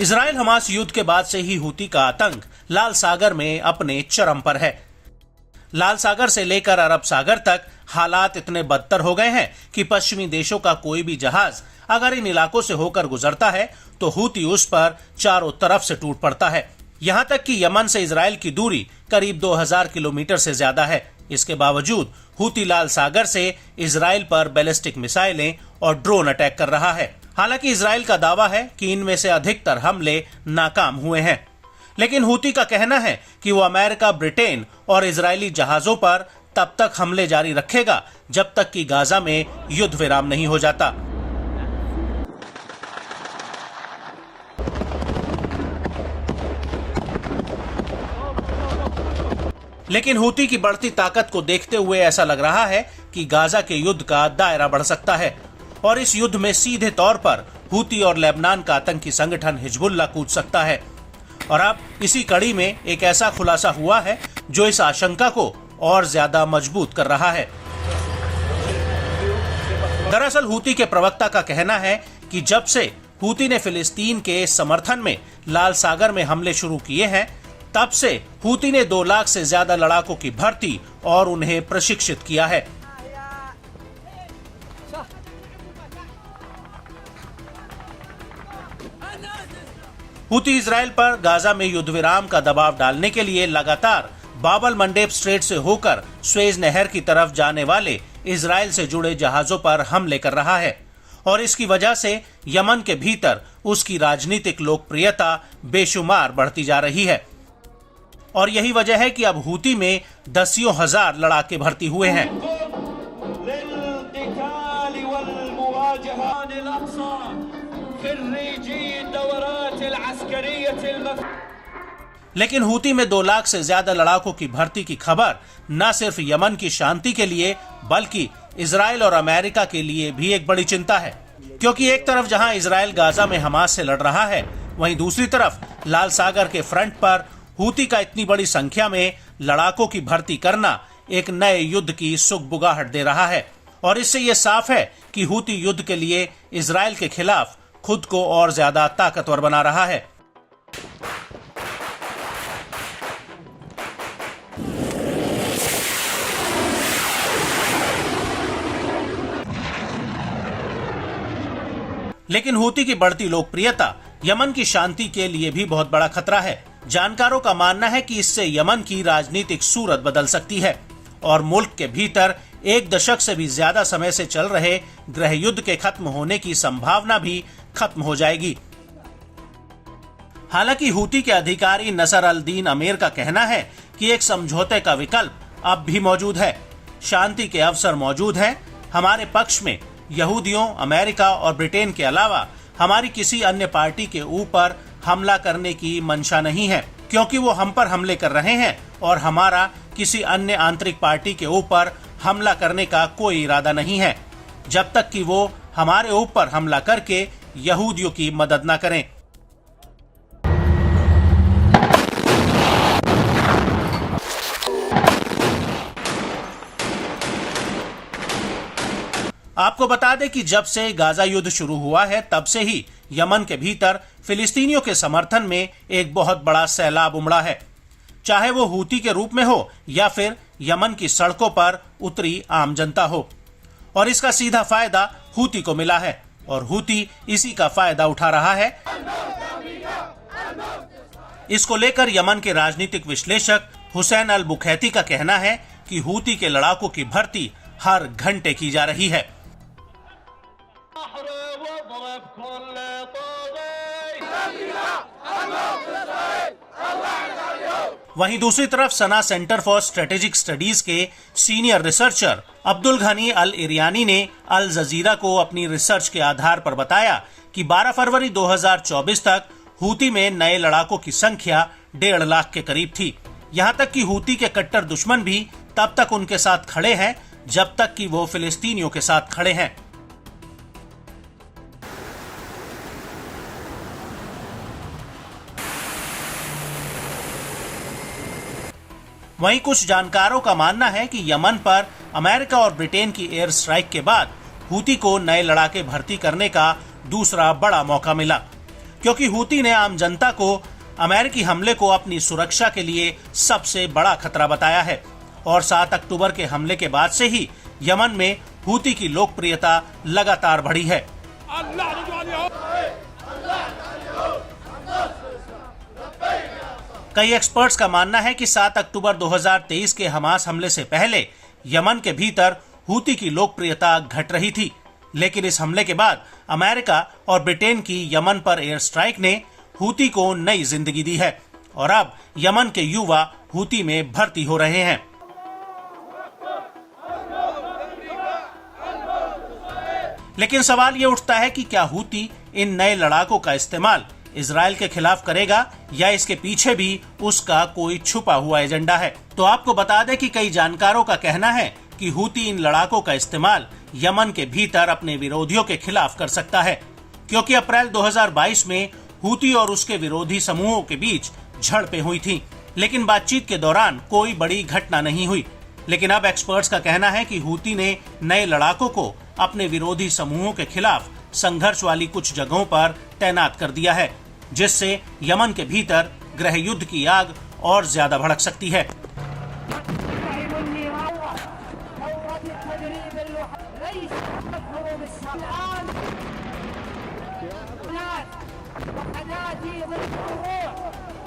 Israel Hamas युद्ध के बाद से ही हूती का आतंक लाल सागर में अपने चरम पर है। लाल सागर से लेकर अरब सागर तक हालात इतने बदतर हो गए हैं कि पश्चिमी देशों का कोई भी जहाज अगर इन इलाकों से होकर गुजरता है तो हूती उस पर चारों तरफ से टूट पड़ता है। यहाँ तक कि यमन से इजराइल की दूरी करीब 2000 किलोमीटर से ज्यादा है। इसके बावजूद हूती लाल सागर से इजराइल पर बैलिस्टिक मिसाइलें और ड्रोन अटैक कर रहा है। हालांकि इजराइल का दावा है कि इनमें से अधिकतर हमले नाकाम हुए हैं, लेकिन हूती का कहना है कि वो अमेरिका, ब्रिटेन और इजरायली जहाजों पर तब तक हमले जारी रखेगा जब तक कि गाजा में युद्ध विराम नहीं हो जाता। लेकिन हूती की बढ़ती ताकत को देखते हुए ऐसा लग रहा है कि गाजा के युद्ध का दायरा बढ़ सकता है और इस युद्ध में सीधे तौर पर हूती और लेबनान का आतंकी संगठन हिजबुल्लाह कूद सकता है। और अब इसी कड़ी में एक ऐसा खुलासा हुआ है जो इस आशंका को और ज्यादा मजबूत कर रहा है। दरअसल हूती के प्रवक्ता का कहना है कि जब से हूती ने फिलिस्तीन के समर्थन में लाल सागर में हमले शुरू किए हैं, तब से हूती ने 2 लाख से ज्यादा लड़ाकों की भर्ती और उन्हें प्रशिक्षित किया है। हूती इजराइल पर गाजा में युद्ध विराम का दबाव डालने के लिए लगातार बाब मंडेब स्ट्रेट से होकर स्वेज नहर की तरफ जाने वाले इजराइल से जुड़े जहाजों पर हमले कर रहा है और इसकी वजह से यमन के भीतर उसकी राजनीतिक लोकप्रियता बेशुमार बढ़ती जा रही है। और यही वजह है कि अब हूती में दसियों हजार लड़ाके भर्ती हुए हैं। लेकिन हूती में 2 लाख से ज्यादा लड़ाकों की भर्ती की खबर न सिर्फ यमन की शांति के लिए बल्कि इजराइल और अमेरिका के लिए भी एक बड़ी चिंता है, क्योंकि एक तरफ जहां इजराइल गाजा में हमास से लड़ रहा है, वहीं दूसरी तरफ लाल सागर के फ्रंट पर हूती का इतनी बड़ी संख्या में लड़ाकों की भर्ती करना एक नए युद्ध की सुगबुगाहट दे रहा है। और इससे ये साफ है कि हूती युद्ध के लिए इजराइल के खिलाफ खुद को और ज्यादा ताकतवर बना रहा है। लेकिन हूती की बढ़ती लोकप्रियता यमन की शांति के लिए भी बहुत बड़ा खतरा है। जानकारों का मानना है कि इससे यमन की राजनीतिक सूरत बदल सकती है और मुल्क के भीतर 1 दशक से भी ज्यादा समय से चल रहे गृह युद्ध के खत्म होने की संभावना भी खत्म हो जाएगी। हालांकि हूती के अधिकारी नसर अल दीन अमीर का कहना है कि एक समझौते का विकल्प अब भी मौजूद है। शांति के अवसर मौजूद हैं। हमारे पक्ष में यहूदियों, अमेरिका और ब्रिटेन के अलावा हमारी किसी अन्य पार्टी के ऊपर हमला करने की मंशा नहीं है, क्योंकि वो हम पर हमले कर रहे हैं और हमारा किसी अन्य आंतरिक पार्टी के ऊपर हमला करने का कोई इरादा नहीं है, जब तक कि वो हमारे ऊपर हमला करके यहूदियों की मदद न करें। आपको बता दें कि जब से गाजा युद्ध शुरू हुआ है, तब से ही यमन के भीतर फिलिस्तीनियों के समर्थन में एक बहुत बड़ा सैलाब उमड़ा है, चाहे वो हूती के रूप में हो या फिर यमन की सड़कों पर उतरी आम जनता हो। और इसका सीधा फायदा हूती को मिला है और हूती इसी का फायदा उठा रहा है। इसको लेकर यमन के राजनीतिक विश्लेषक हुसैन अल बुखैती का कहना है कि हूती के लड़ाकों की भर्ती हर घंटे की जा रही है। वहीं दूसरी तरफ सना सेंटर फॉर स्ट्रेटेजिक स्टडीज के सीनियर रिसर्चर अब्दुल घनी अल इरियानी ने अल जजीरा को अपनी रिसर्च के आधार पर बताया कि 12 फरवरी 2024 तक हूती में नए लड़ाकों की संख्या 1.5 लाख के करीब थी। यहाँ तक कि हूती के कट्टर दुश्मन भी तब तक उनके साथ खड़े हैं जब तक कि वो फिलिस्तीनियों के साथ खड़े हैं। वहीं कुछ जानकारों का मानना है कि यमन पर अमेरिका और ब्रिटेन की एयर स्ट्राइक के बाद हूती को नए लड़ाके भर्ती करने का दूसरा बड़ा मौका मिला। क्योंकि हूती ने आम जनता को अमेरिकी हमले को अपनी सुरक्षा के लिए सबसे बड़ा खतरा बताया है और 7 अक्टूबर के हमले के बाद से ही यमन में हूती की लोकप्रियता लगातार बढ़ी है। कई एक्सपर्ट्स का मानना है कि 7 अक्टूबर 2023 के हमास हमले से पहले यमन के भीतर हूती की लोकप्रियता घट रही थी, लेकिन इस हमले के बाद अमेरिका और ब्रिटेन की यमन पर एयर स्ट्राइक ने हूती को नई जिंदगी दी है और अब यमन के युवा हूती में भर्ती हो रहे हैं। लेकिन सवाल ये उठता है कि क्या हूती इन नए लड़ाकों का इस्तेमाल इजराइल के खिलाफ करेगा या इसके पीछे भी उसका कोई छुपा हुआ एजेंडा है। तो आपको बता दें कि कई जानकारों का कहना है कि हूती इन लड़ाकों का इस्तेमाल यमन के भीतर अपने विरोधियों के खिलाफ कर सकता है, क्योंकि अप्रैल 2022 में हूती और उसके विरोधी समूहों के बीच झड़पें हुई थीं, लेकिन बातचीत के दौरान कोई बड़ी घटना नहीं हुई। लेकिन अब एक्सपर्ट्स का कहना है कि हूती ने नए लड़ाकों को अपने विरोधी समूहों के खिलाफ संघर्ष वाली कुछ जगहों पर तैनात कर दिया है, जिससे यमन के भीतर गृह युद्ध की आग और ज्यादा भड़क सकती है।